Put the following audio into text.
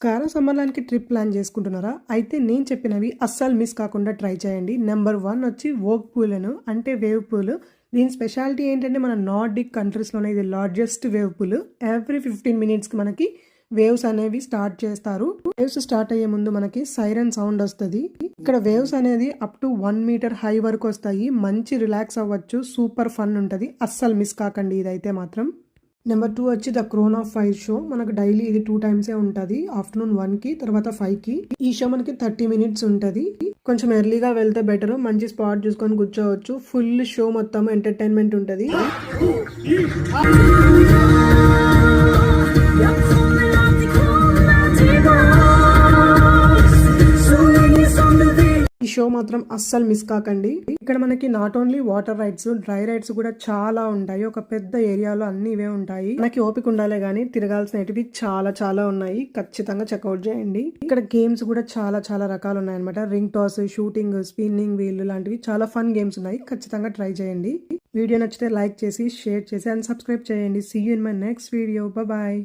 కారా సమ్మర్‌లానికి trip plan చేసుకుంటున్నారా? అయితే నేను చెప్పినవి అస్సలు మిస్ కాకుండా ట్రై చేయండి. నంబర్ 1 వచ్చి వోగ్ పూలను అంటే వేవ్ పూలు. దీని స్పెషాలిటీ ఏంటంటే మన నార్డిక్ కంట్రీస్‌లోనే ఇది లార్జెస్ట్ వేవ్ పూల్. ఎవ్రీ 15 మినిట్స్‌కి మనకి వేవ్స్ అనేవి స్టార్ట్ చేస్తారు. వేవ్స్ స్టార్ట్ అయ్యే ముందు మనకి సైరన్ సౌండ్ వస్తది. ఇక్కడ వేవ్స్ అనేది అప్ టు 1 మీటర్ హై వరకు వస్తాయి. మంచి రిలాక్స్ అవ్వచ్చు. సూపర్ ఫన్ ఉంటది. అస్సలు మిస్ కాకండి ఇదైతే మాత్రం. నెంబర్ 2 వచ్చి the crown of fire show. మనకు డైలీ ఇది 2 టైమ్సే ఉంటుంది. ఆఫ్టర్నూన్ 1కి తర్వాత 5కి. ఈ షో మనకి 30 మినిట్స్ ఉంటుంది. కొంచెం ఎర్లీగా వెళ్తే బెటర్. మంచి స్పాట్ చూసుకొని కూర్చోవచ్చు. ఫుల్ షో మొత్తం ఎంటర్టైన్మెంట్ ఉంటుంది. ఈ షో మాత్రం అస్సలు మిస్ కాకండి. ఇక్కడ మనకి not only water rides, dry rides కూడా చాలా ఉంటాయి. ఒక పెద్ద ఏరియాలో అన్ని ఇవే ఉంటాయి. మనకి ఓపిక ఉండాలి గానీ తిరగాల్సినవి చాలా ఉన్నాయి. ఖచ్చితంగా చెక్అవుట్ చేయండి. ఇక్కడ గేమ్స్ కూడా చాలా రకాలు ఉన్నాయి అనమాట. Ring toss, shooting, spinning wheel లాంటివి చాలా ఫన్ గేమ్స్ ఉన్నాయి. ఖచ్చితంగా ట్రై చేయండి. వీడియో నచ్చితే లైక్ చేసి, షేర్ చేసి అండ్ సబ్స్క్రైబ్ చేయండి. See you in my next video. Bye.